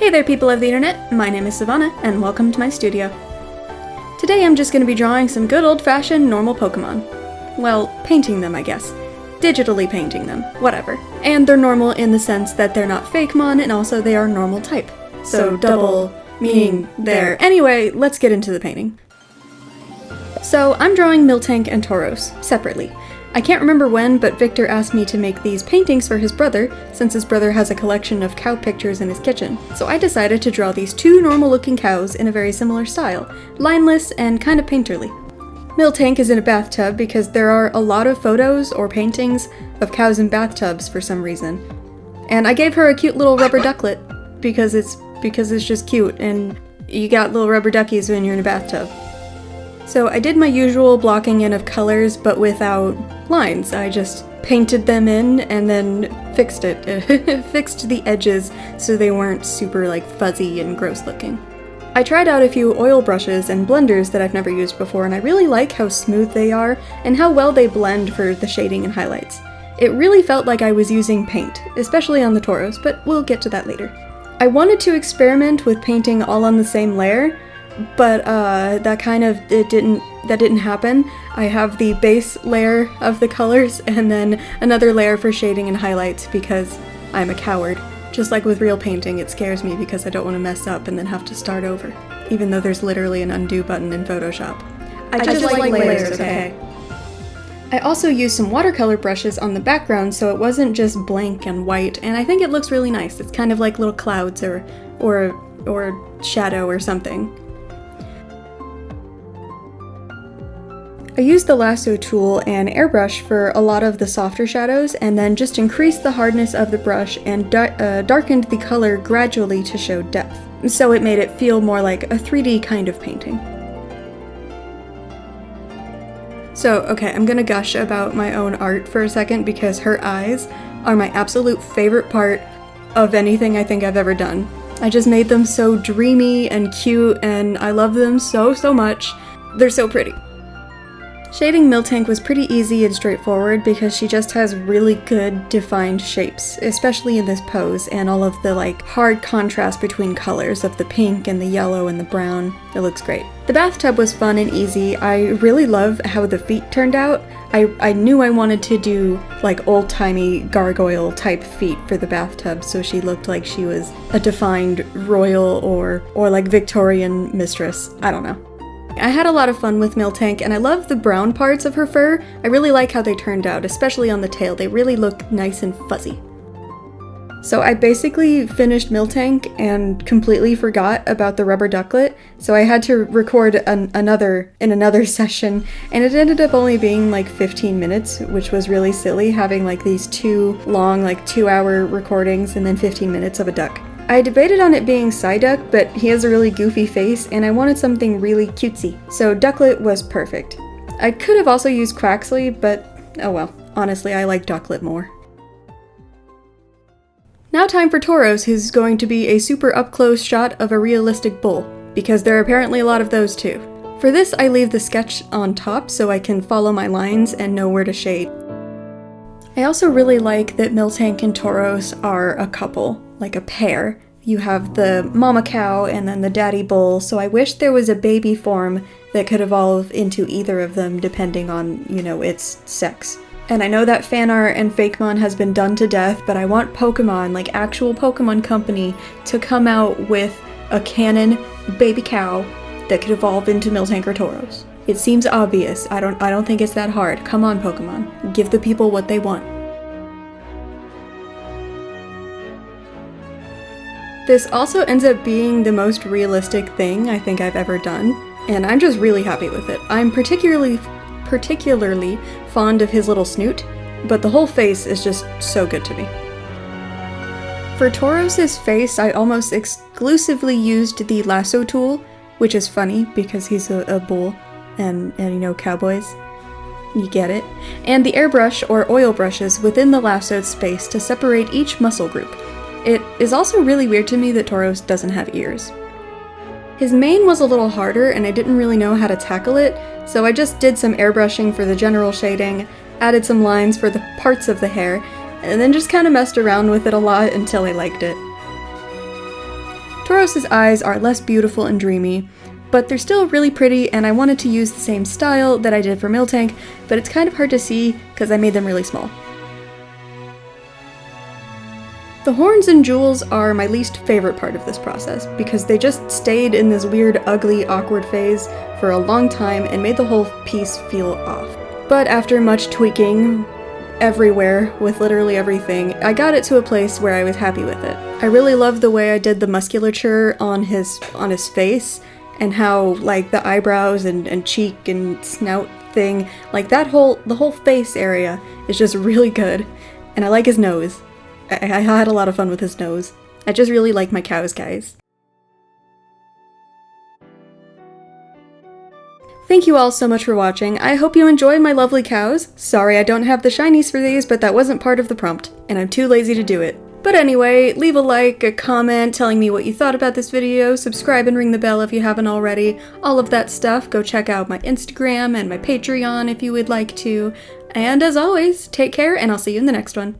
Hey there people of the internet, my name is Sivana, and welcome to my studio. Today I'm just going to be drawing some good old-fashioned normal Pokemon. Well, painting them I guess. Digitally painting them, whatever. And they're normal in the sense that they're not Fakemon and also they are normal type. So double, meaning they're... Anyway, let's get into the painting. So I'm drawing Miltank and Tauros, separately. I can't remember when, but Victor asked me to make these paintings for his brother, since his brother has a collection of cow pictures in his kitchen. So I decided to draw these two normal-looking cows in a very similar style, lineless and kind of painterly. Miltank is in a bathtub because there are a lot of photos or paintings of cows in bathtubs for some reason. And I gave her a cute little rubber ducklet because it's just cute, and you got little rubber duckies when you're in a bathtub. So I did my usual blocking in of colors, but without lines. I just painted them in and then fixed it. Fixed the edges so they weren't super fuzzy and gross looking. I tried out a few oil brushes and blenders that I've never used before, and I really like how smooth they are and how well they blend for the shading and highlights. It really felt like I was using paint, especially on the Tauros, but we'll get to that later. I wanted to experiment with painting all on the same layer, but that didn't happen. I have the base layer of the colors and then another layer for shading and highlights because I'm a coward. Just like with real painting, it scares me because I don't want to mess up and then have to start over, even though there's literally an undo button in Photoshop. I just like layers, okay? I also used some watercolor brushes on the background so it wasn't just blank and white, and I think it looks really nice. It's kind of like little clouds or shadow or something. I used the lasso tool and airbrush for a lot of the softer shadows, and then just increased the hardness of the brush and darkened the color gradually to show depth. So it made it feel more like a 3D kind of painting. So, okay, I'm gonna gush about my own art for a second because her eyes are my absolute favorite part of anything I think I've ever done. I just made them so dreamy and cute, and I love them so much. They're so pretty. Shading Miltank was pretty easy and straightforward because she just has really good defined shapes, especially in this pose, and all of the hard contrast between colors of the pink and the yellow and the brown. It looks great. The bathtub was fun and easy. I really love how the feet turned out. I knew I wanted to do old-timey gargoyle type feet for the bathtub, so she looked like she was a defined royal or Victorian mistress. I don't know. I had a lot of fun with Miltank, and I love the brown parts of her fur. I really like how they turned out, especially on the tail. They really look nice and fuzzy. So I basically finished Miltank and completely forgot about the rubber ducklet, so I had to record another session, and it ended up only being 15 minutes, which was really silly, having these two long 2-hour recordings and then 15 minutes of a duck. I debated on it being Psyduck, but he has a really goofy face, and I wanted something really cutesy, so Ducklet was perfect. I could have also used Quaxley, but oh well. Honestly, I like Ducklet more. Now time for Tauros, who's going to be a super up-close shot of a realistic bull, because there are apparently a lot of those too. For this, I leave the sketch on top so I can follow my lines and know where to shade. I also really like that Miltank and Tauros are a couple. Like a pair. You have the mama cow and then the daddy bull, so I wish there was a baby form that could evolve into either of them depending on, its sex. And I know that fan art and Fakemon has been done to death, but I want Pokemon, actual Pokemon company, to come out with a canon baby cow that could evolve into Miltank or Tauros. It seems obvious. I don't think it's that hard. Come on, Pokemon. Give the people what they want. This also ends up being the most realistic thing I think I've ever done, and I'm just really happy with it. I'm particularly fond of his little snoot, but the whole face is just so good to me. For Tauros' face, I almost exclusively used the lasso tool, which is funny because he's a bull, and cowboys. You get it. And the airbrush or oil brushes within the lassoed space to separate each muscle group. It is also really weird to me that Tauros doesn't have ears. His mane was a little harder and I didn't really know how to tackle it, so I just did some airbrushing for the general shading, added some lines for the parts of the hair, and then just kind of messed around with it a lot until I liked it. Tauros' eyes are less beautiful and dreamy, but they're still really pretty, and I wanted to use the same style that I did for Miltank, but it's kind of hard to see because I made them really small. The horns and jewels are my least favorite part of this process, because they just stayed in this weird, ugly, awkward phase for a long time and made the whole piece feel off. But after much tweaking everywhere, with literally everything, I got it to a place where I was happy with it. I really love the way I did the musculature on his face, and how, like, the eyebrows and cheek and snout thing, like the whole face area is just really good. And I like his nose. I had a lot of fun with his nose. I just really like my cows, guys. Thank you all so much for watching. I hope you enjoy my lovely cows. Sorry I don't have the shinies for these, but that wasn't part of the prompt, and I'm too lazy to do it. But anyway, leave a like, a comment telling me what you thought about this video, subscribe and ring the bell if you haven't already, all of that stuff. Go check out my Instagram and my Patreon if you would like to. And as always, take care, and I'll see you in the next one.